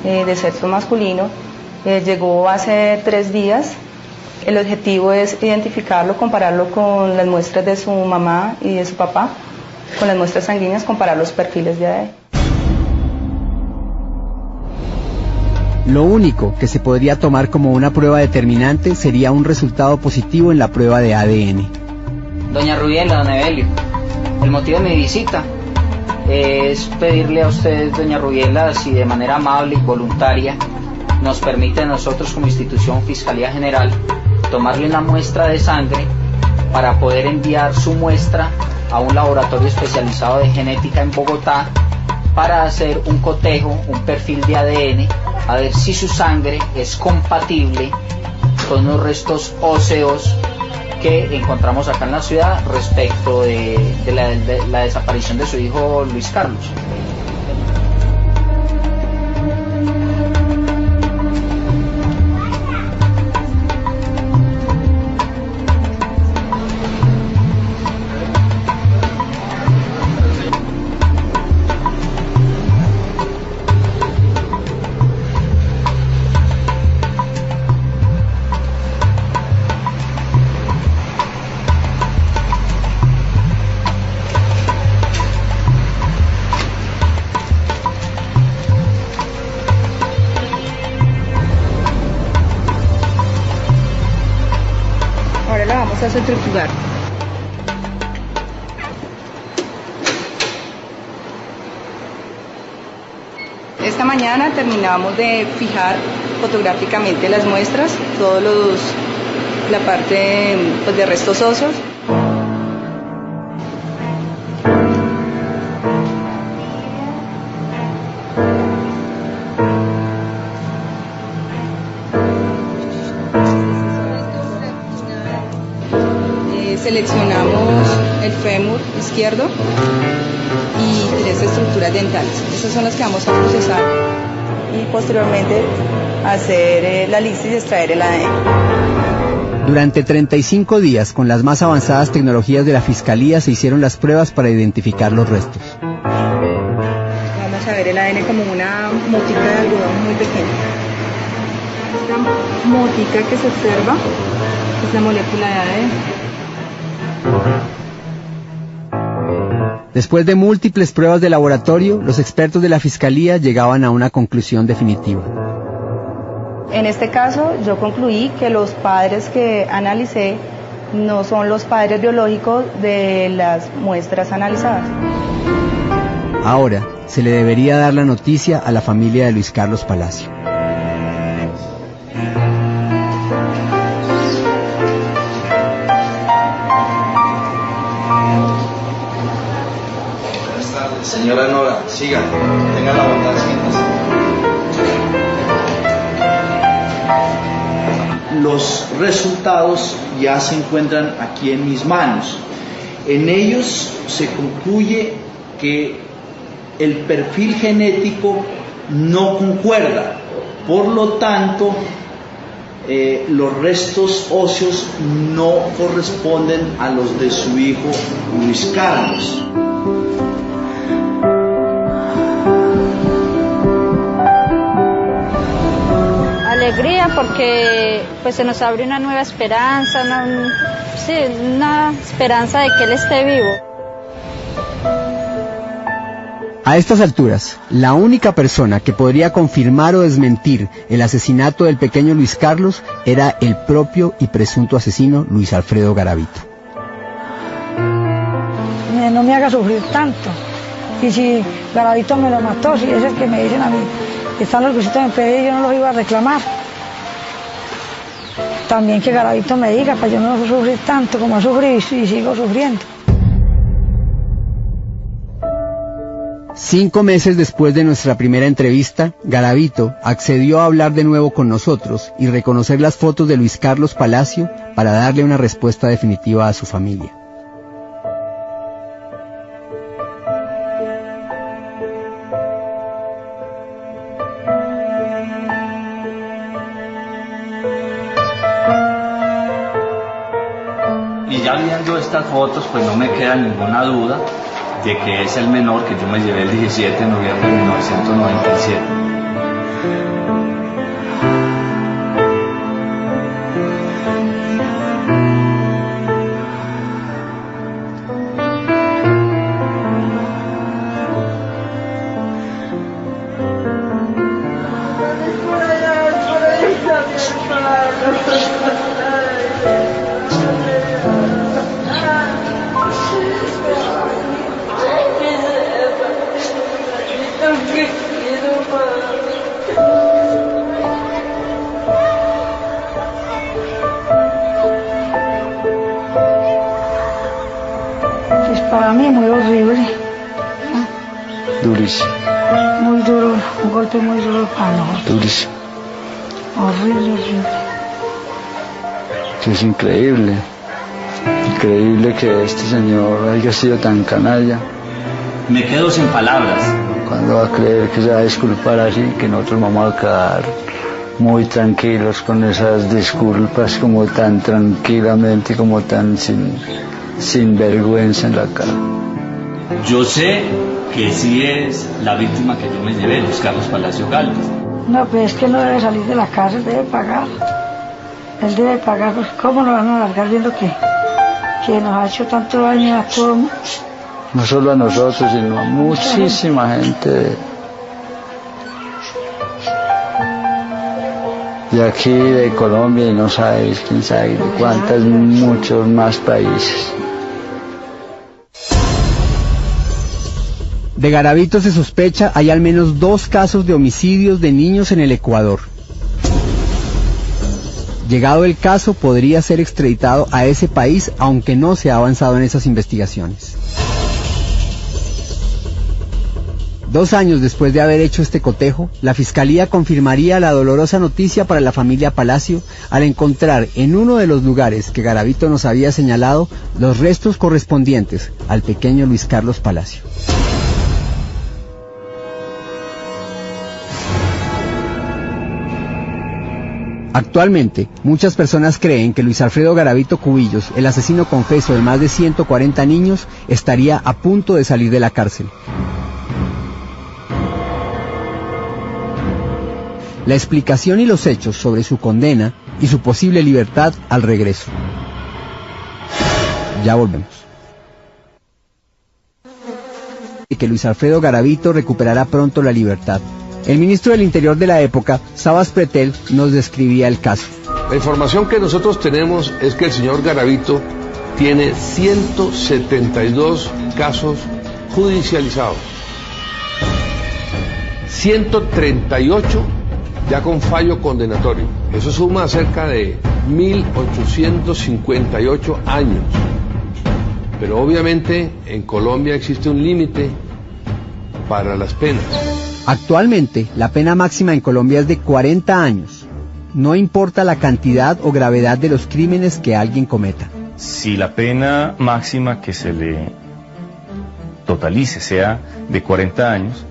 de sexo masculino. Llegó hace 3 días. El objetivo es identificarlo, compararlo con las muestras de su mamá y de su papá, con las muestras sanguíneas, comparar los perfiles de ADN. Lo único que se podría tomar como una prueba determinante sería un resultado positivo en la prueba de ADN. Doña Rubiela, don Evelio, el motivo de mi visita es pedirle a usted, doña Rubiela, si de manera amable y voluntaria nos permite a nosotros como institución Fiscalía General tomarle una muestra de sangre para poder enviar su muestra a un laboratorio especializado de genética en Bogotá para hacer un cotejo, un perfil de ADN, a ver si su sangre es compatible con los restos óseos que encontramos acá en la ciudad respecto de la desaparición de su hijo Luis Carlos. A centrifugar. Esta mañana terminamos de fijar fotográficamente las muestras, la parte pues, de restos óseos. Seleccionamos el fémur izquierdo y 3 estructuras dentales. Esas son las que vamos a procesar y posteriormente hacer la lista y extraer el ADN. Durante 35 días, con las más avanzadas tecnologías de la Fiscalía, se hicieron las pruebas para identificar los restos. Vamos a ver el ADN como una motica de algodón muy pequeña. Esta motica que se observa es la molécula de ADN. Después de múltiples pruebas de laboratorio, los expertos de la Fiscalía llegaban a una conclusión definitiva. En este caso, yo concluí que los padres que analicé no son los padres biológicos de las muestras analizadas. Ahora, se le debería dar la noticia a la familia de Luis Carlos Palacio. Señora Nora, siga, tenga la bondad, siéntese. Los resultados ya se encuentran aquí en mis manos. En ellos se concluye que el perfil genético no concuerda, por lo tanto, los restos óseos no corresponden a los de su hijo Luis Carlos. Alegría porque pues se nos abre una nueva esperanza, una esperanza de que él esté vivo. A estas alturas, la única persona que podría confirmar o desmentir el asesinato del pequeño Luis Carlos era el propio y presunto asesino Luis Alfredo Garavito. No me haga sufrir tanto. Y si Garavito me lo mató, si es el que me dicen a mí, que están los huesitos en pedir, yo no los iba a reclamar. También que Garavito me diga, para yo no sufrir tanto como sufrí y sigo sufriendo. 5 meses después de nuestra primera entrevista, Garavito accedió a hablar de nuevo con nosotros y reconocer las fotos de Luis Carlos Palacio para darle una respuesta definitiva a su familia. Y ya viendo estas fotos, pues no me queda ninguna duda de que es el menor que yo me llevé el 17 de noviembre de 1997. Pues para mí es muy horrible. Durísimo. Muy duro, un golpe muy duro para nosotros. Durísimo. Horrible, horrible. Que es increíble. Increíble que este señor haya sido tan canalla. Me quedo sin palabras. ¿Cuándo va a creer que se va a disculpar así? Que nosotros vamos a quedar muy tranquilos con esas disculpas, como tan tranquilamente, como tan sin vergüenza en la cara. Yo sé que sí es la víctima que yo me llevé, Luis Carlos Palacio Galvez. No, pero es que no debe salir de la cárcel, debe pagar. Él debe pagar, pues ¿cómo lo van a largar viendo que nos ha hecho tanto daño a todo? No solo a nosotros, sino a muchísima gente de aquí, de Colombia, y no sabéis, quién sabe de cuántas, muchos más países. De Garavito se sospecha hay al menos 2 casos de homicidios de niños en el Ecuador. Llegado el caso, podría ser extraditado a ese país, aunque no se ha avanzado en esas investigaciones. 2 años después de haber hecho este cotejo, la Fiscalía confirmaría la dolorosa noticia para la familia Palacio al encontrar en uno de los lugares que Garavito nos había señalado los restos correspondientes al pequeño Luis Carlos Palacio. Actualmente, muchas personas creen que Luis Alfredo Garavito Cubillos, el asesino confeso de más de 140 niños, estaría a punto de salir de la cárcel. La explicación y los hechos sobre su condena y su posible libertad al regreso. Ya volvemos. Y que Luis Alfredo Garavito recuperará pronto la libertad. El ministro del Interior de la época, Sabas Pretel, nos describía el caso. La información que nosotros tenemos es que el señor Garavito tiene 172 casos judicializados, 138 ya con fallo condenatorio. Eso suma cerca de 1.858 años. Pero obviamente en Colombia existe un límite para las penas. Actualmente, la pena máxima en Colombia es de 40 años. No importa la cantidad o gravedad de los crímenes que alguien cometa. Si la pena máxima que se le totalice sea de 40 años,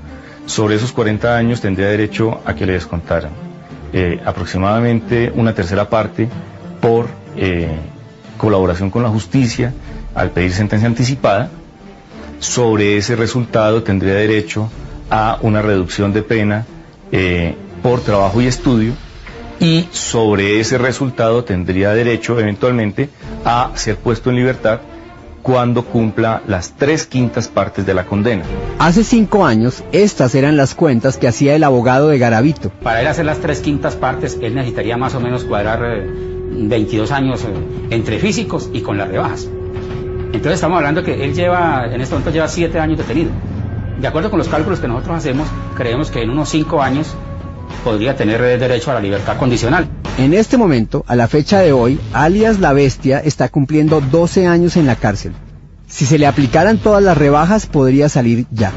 sobre esos 40 años tendría derecho a que le descontaran aproximadamente una tercera parte por colaboración con la justicia al pedir sentencia anticipada. Sobre ese resultado tendría derecho a una reducción de pena por trabajo y estudio, y sobre ese resultado tendría derecho eventualmente a ser puesto en libertad cuando cumpla las 3/5 partes de la condena. Hace 5 años, estas eran las cuentas que hacía el abogado de Garavito. Para él hacer las 3/5 partes, él necesitaría más o menos cuadrar 22 años entre físicos y con las rebajas. Entonces estamos hablando que él en este momento lleva 7 años detenido. De acuerdo con los cálculos que nosotros hacemos, creemos que en unos 5 años podría tener derecho a la libertad condicional. En este momento, a la fecha de hoy, alias La Bestia está cumpliendo 12 años en la cárcel. Si se le aplicaran todas las rebajas, podría salir ya.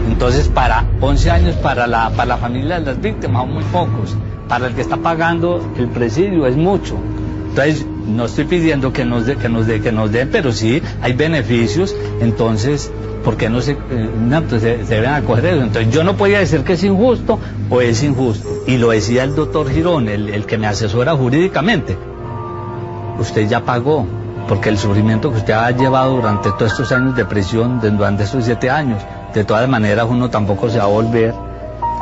Entonces, para 11 años para la familia de las víctimas son muy pocos. Para el que está pagando el presidio es mucho. Entonces, no estoy pidiendo que nos den, pero sí hay beneficios. Entonces, ¿por qué no se deben acoger eso? Entonces, yo no podía decir que es injusto o es injusto. Y lo decía el doctor Girón, el que me asesora jurídicamente. Usted ya pagó, porque el sufrimiento que usted ha llevado durante todos estos años de prisión, durante estos 7 años, de todas maneras uno tampoco se va a volver,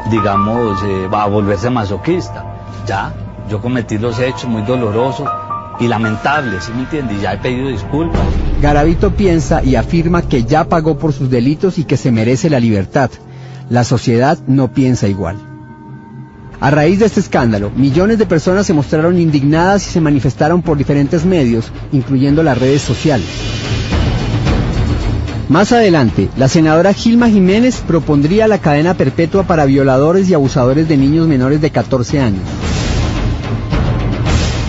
digamos, va a volverse masoquista. Ya, yo cometí los hechos muy dolorosos y lamentables, ¿sí me entiende? Y ya he pedido disculpas. Garavito piensa y afirma que ya pagó por sus delitos y que se merece la libertad. La sociedad no piensa igual. A raíz de este escándalo, millones de personas se mostraron indignadas y se manifestaron por diferentes medios, incluyendo las redes sociales. Más adelante, la senadora Gilma Jiménez propondría la cadena perpetua para violadores y abusadores de niños menores de 14 años.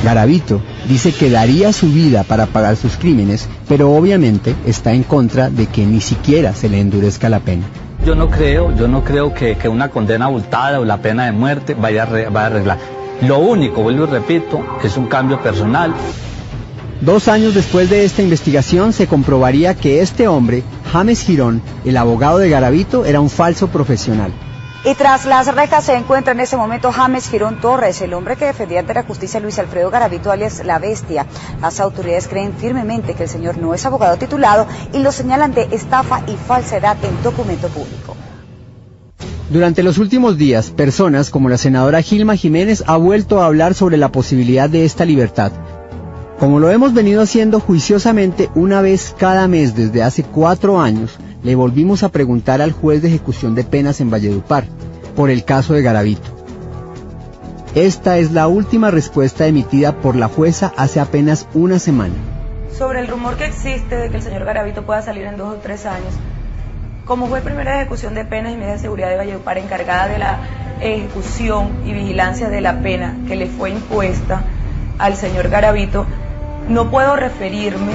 Garavito dice que daría su vida para pagar sus crímenes, pero obviamente está en contra de que ni siquiera se le endurezca la pena. Yo no creo que una condena abultada o la pena de muerte vaya a arreglar. Lo único, vuelvo y repito, es un cambio personal. 2 años después de esta investigación se comprobaría que este hombre, James Girón, el abogado de Garavito, era un falso profesional. Y tras las rejas se encuentra en ese momento James Girón Torres, el hombre que defendía ante la justicia a Luis Alfredo Garavito, alias La Bestia. Las autoridades creen firmemente que el señor no es abogado titulado y lo señalan de estafa y falsedad en documento público. Durante los últimos días, personas como la senadora Gilma Jiménez ha vuelto a hablar sobre la posibilidad de esta libertad. Como lo hemos venido haciendo juiciosamente una vez cada mes desde hace 4 años, le volvimos a preguntar al juez de ejecución de penas en Valledupar por el caso de Garavito. Esta es la última respuesta emitida por la jueza hace apenas una semana. Sobre el rumor que existe de que el señor Garavito pueda salir en 2 o 3 años, como juez primera de ejecución de penas y medidas de seguridad de Valledupar, encargada de la ejecución y vigilancia de la pena que le fue impuesta al señor Garavito, no puedo referirme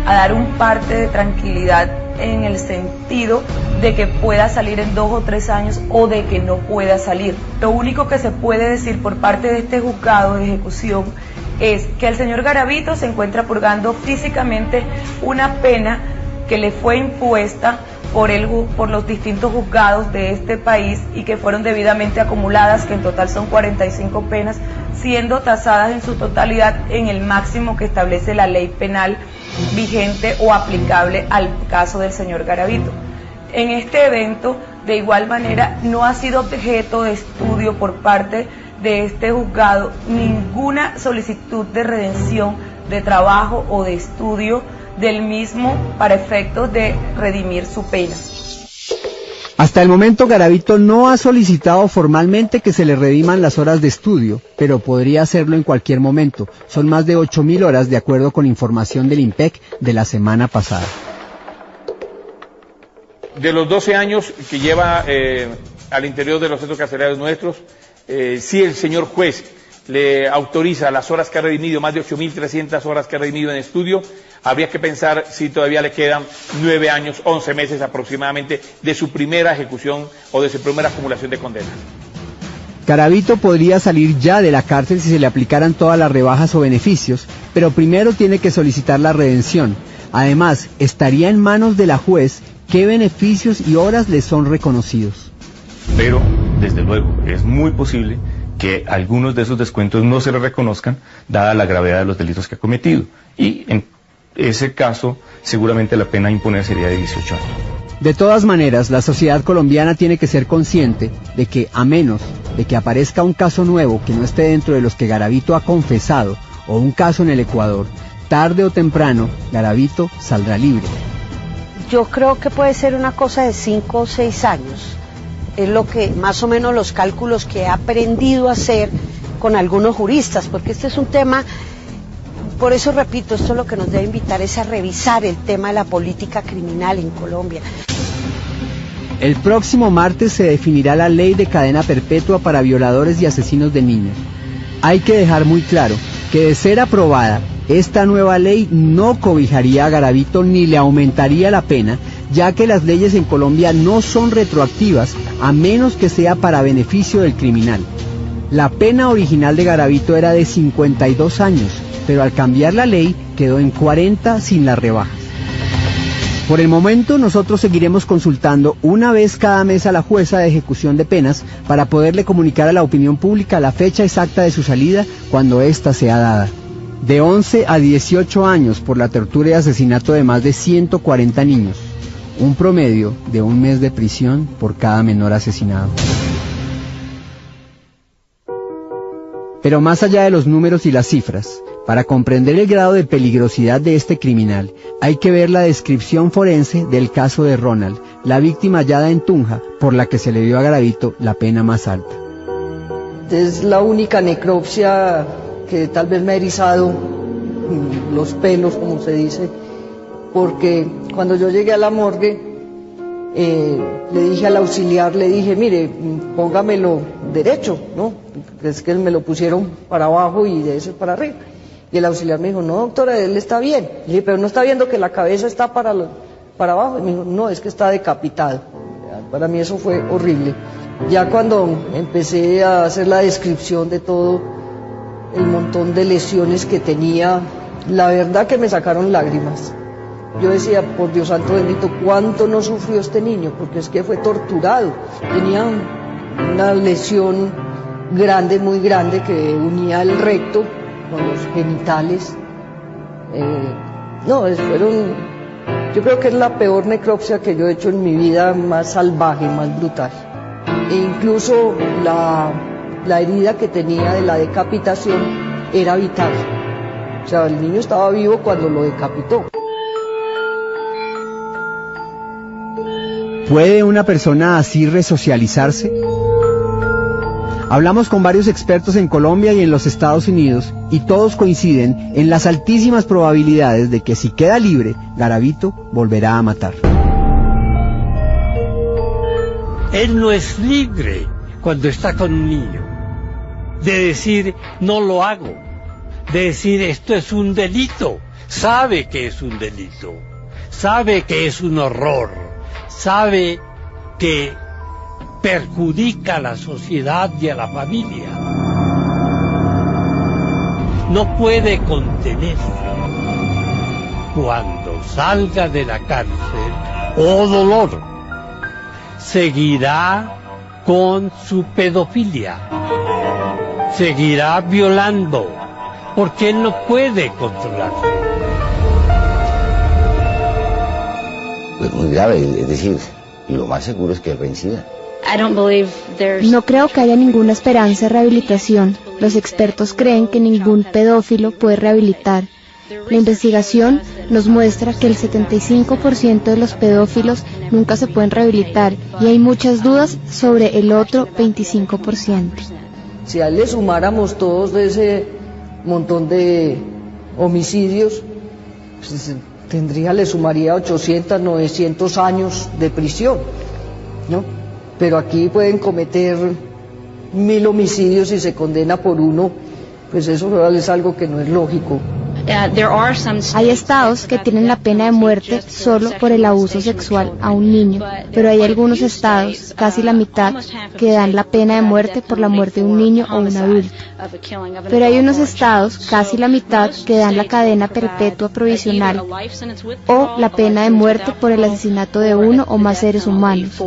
a dar un parte de tranquilidad en el sentido de que pueda salir en 2 o 3 años o de que no pueda salir. Lo único que se puede decir por parte de este juzgado de ejecución es que el señor Garavito se encuentra purgando físicamente una pena que le fue impuesta por los distintos juzgados de este país y que fueron debidamente acumuladas, que en total son 45 penas, siendo tasadas en su totalidad en el máximo que establece la ley penal vigente o aplicable al caso del señor Garavito. En este evento, de igual manera, no ha sido objeto de estudio por parte de este juzgado ninguna solicitud de redención de trabajo o de estudio del mismo para efectos de redimir su pena. Hasta el momento Garavito no ha solicitado formalmente que se le rediman las horas de estudio, pero podría hacerlo en cualquier momento. Son más de 8.000 horas de acuerdo con información del IMPEC de la semana pasada. De los 12 años que lleva al interior de los centros carcelarios nuestros, si el señor juez le autoriza las horas que ha redimido, más de 8.300 horas que ha redimido en estudio, habría que pensar si todavía le quedan 9 años, 11 meses aproximadamente de su primera ejecución o de su primera acumulación de condenas. Garavito podría salir ya de la cárcel si se le aplicaran todas las rebajas o beneficios, pero primero tiene que solicitar la redención. Además, estaría en manos de la juez qué beneficios y horas le son reconocidos. Pero, desde luego, es muy posible que algunos de esos descuentos no se le reconozcan, dada la gravedad de los delitos que ha cometido. Y en ese caso, seguramente la pena a imponer sería de 18 años. De todas maneras, la sociedad colombiana tiene que ser consciente de que, a menos de que aparezca un caso nuevo que no esté dentro de los que Garavito ha confesado, o un caso en el Ecuador, tarde o temprano, Garavito saldrá libre. Yo creo que puede ser una cosa de 5 o 6 años. Es lo que más o menos los cálculos que he aprendido a hacer con algunos juristas, porque este es un tema, por eso repito, esto lo que nos debe invitar es a revisar el tema de la política criminal en Colombia. El próximo martes se definirá la ley de cadena perpetua para violadores y asesinos de niños. Hay que dejar muy claro que de ser aprobada, esta nueva ley no cobijaría a Garavito ni le aumentaría la pena, ya que las leyes en Colombia no son retroactivas a menos que sea para beneficio del criminal. La pena original de Garavito era de 52 años, pero al cambiar la ley quedó en 40 sin las rebajas. Por el momento nosotros seguiremos consultando una vez cada mes a la jueza de ejecución de penas para poderle comunicar a la opinión pública la fecha exacta de su salida cuando ésta sea dada. De 11 a 18 años por la tortura y asesinato de más de 140 niños. Un promedio de 1 mes de prisión por cada menor asesinado. Pero más allá de los números y las cifras, para comprender el grado de peligrosidad de este criminal, hay que ver la descripción forense del caso de Ronald, la víctima hallada en Tunja, por la que se le dio a Garavito la pena más alta. Es la única necropsia que tal vez me ha erizado los pelos, como se dice, porque cuando yo llegué a la morgue, le dije al auxiliar, le dije, mire, póngamelo derecho, ¿no? Es que me lo pusieron para abajo y de eso para arriba. Y el auxiliar me dijo, no, doctora, él está bien. Le dije, pero no está viendo que la cabeza está para abajo. Y me dijo, no, es que está decapitado. Para mí eso fue horrible. Ya cuando empecé a hacer la descripción de todo el montón de lesiones que tenía, la verdad que me sacaron lágrimas. Yo decía, por Dios santo bendito, ¿cuánto no sufrió este niño? Porque es que fue torturado. Tenía una lesión grande, muy grande, que unía el recto con los genitales. Yo creo que es la peor necropsia que yo he hecho en mi vida, más salvaje, más brutal. E incluso la herida que tenía de la decapitación era vital. O sea, el niño estaba vivo cuando lo decapitó. ¿Puede una persona así resocializarse? Hablamos con varios expertos en Colombia y en los Estados Unidos y todos coinciden en las altísimas probabilidades de que si queda libre, Garavito volverá a matar. Él no es libre cuando está con un niño, de decir no lo hago, de decir esto es un delito. Sabe que es un delito, sabe que es un horror, sabe que perjudica a la sociedad y a la familia. No puede contenerse. Cuando salga de la cárcel, oh dolor, seguirá con su pedofilia, seguirá violando, porque él no puede controlarse. Pues muy grave, es decir, lo más seguro es que él reincida. No creo que haya ninguna esperanza de rehabilitación. Los expertos creen que ningún pedófilo puede rehabilitar. La investigación nos muestra que el 75% de los pedófilos nunca se pueden rehabilitar y hay muchas dudas sobre el otro 25%. Si a él le sumáramos todos de ese montón de homicidios, pues le sumaría 800, 900 años de prisión, ¿no? Pero aquí pueden cometer 1000 homicidios y se condena por uno, pues eso es algo que no es lógico. Hay estados que tienen la pena de muerte solo por el abuso sexual a un niño, pero hay algunos estados, casi la mitad, que dan la pena de muerte por la muerte de un niño o un adulto. Pero hay unos estados, casi la mitad, que dan la cadena perpetua provisional o la pena de muerte por el asesinato de uno o más seres humanos.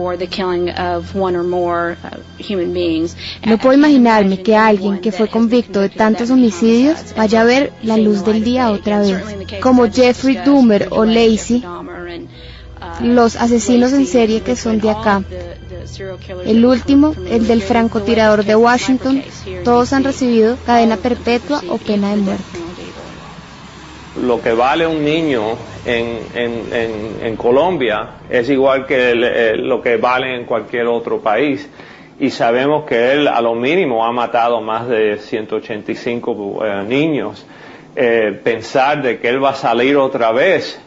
No puedo imaginarme que alguien que fue convicto de tantos homicidios vaya a ver la luz del día otra vez, como Jeffrey Dahmer o Lacey, los asesinos en serie que son de acá. El último, el del francotirador de Washington, todos han recibido cadena perpetua o pena de muerte. Lo que vale un niño en Colombia es igual que lo que vale en cualquier otro país. Y sabemos que él a lo mínimo ha matado más de 185 niños. Pensar de que él va a salir otra vez,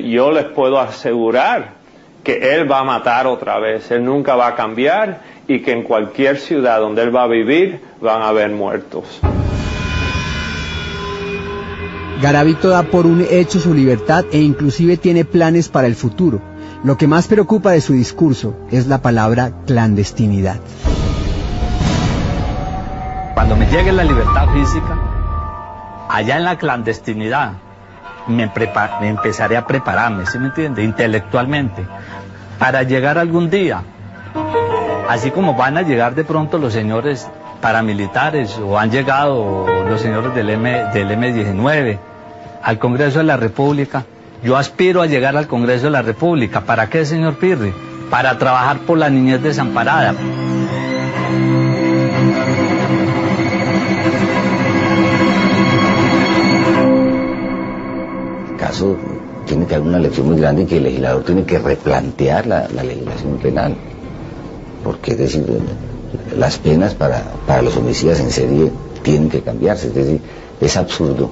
yo les puedo asegurar que él va a matar otra vez, él nunca va a cambiar y que en cualquier ciudad donde él va a vivir van a haber muertos. Garavito da por un hecho su libertad e inclusive tiene planes para el futuro. Lo que más preocupa de su discurso es la palabra clandestinidad. Cuando me llegue la libertad física, allá en la clandestinidad, me empezaré a prepararme, ¿sí me entiende? Intelectualmente, para llegar algún día, así como van a llegar de pronto los señores paramilitares, o han llegado los señores del M-19, al Congreso de la República. Yo aspiro a llegar al Congreso de la República. ¿Para qué, señor Pirri? Para trabajar por la niñez desamparada. Caso tiene que haber una lección muy grande y que el legislador tiene que replantear la legislación penal, porque es decir, las penas para los homicidas en serie tienen que cambiarse. Es decir, es absurdo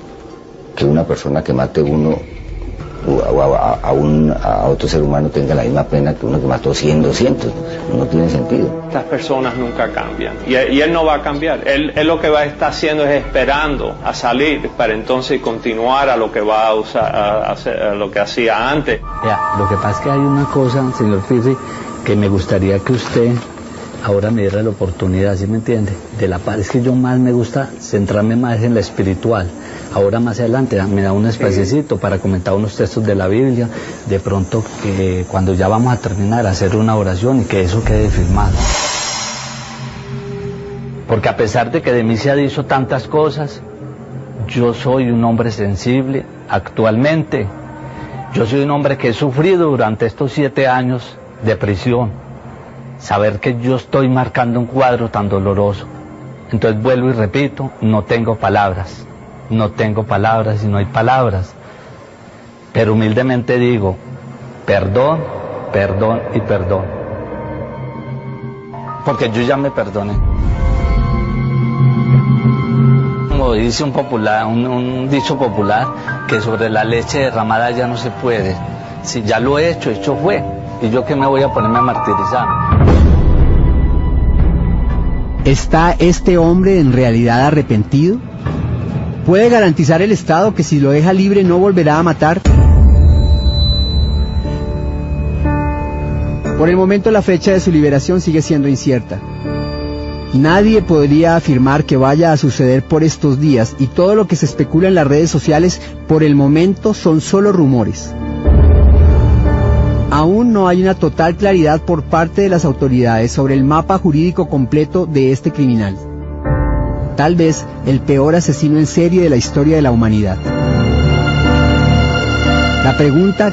que una persona que mate uno a otro ser humano tenga la misma pena que uno que mató 100, 200, no tiene sentido. Estas personas nunca cambian y él no va a cambiar. Él lo que va a estar haciendo es esperando a salir para entonces continuar a lo que va a usar, a lo que hacía antes. Lo que pasa es que hay una cosa, señor Pirri, que me gustaría que usted ahora me diera la oportunidad, ¿sí me entiende? De la paz. Es que yo más me gusta centrarme más en la espiritual. Ahora más adelante me da un espaciecito para comentar unos textos de la Biblia, de pronto que cuando ya vamos a terminar hacer una oración y que eso quede filmado. Porque a pesar de que de mí se ha dicho tantas cosas, yo soy un hombre sensible actualmente. Yo soy un hombre que he sufrido durante estos 7 años de prisión. Saber que yo estoy marcando un cuadro tan doloroso. Entonces vuelvo y repito, no tengo palabras. No tengo palabras y no hay palabras. Pero humildemente digo, perdón, perdón y perdón. Porque yo ya me perdoné. Como dice un dicho popular, que sobre la leche derramada ya no se puede. Si ya lo he hecho fue. ¿Y yo qué me voy a ponerme a martirizar? ¿Está este hombre en realidad arrepentido? ¿Puede garantizar el Estado que si lo deja libre no volverá a matar? Por el momento la fecha de su liberación sigue siendo incierta. Nadie podría afirmar que vaya a suceder por estos días, y todo lo que se especula en las redes sociales por el momento son solo rumores. Aún no hay una total claridad por parte de las autoridades sobre el mapa jurídico completo de este criminal. Tal vez el peor asesino en serie de la historia de la humanidad. La pregunta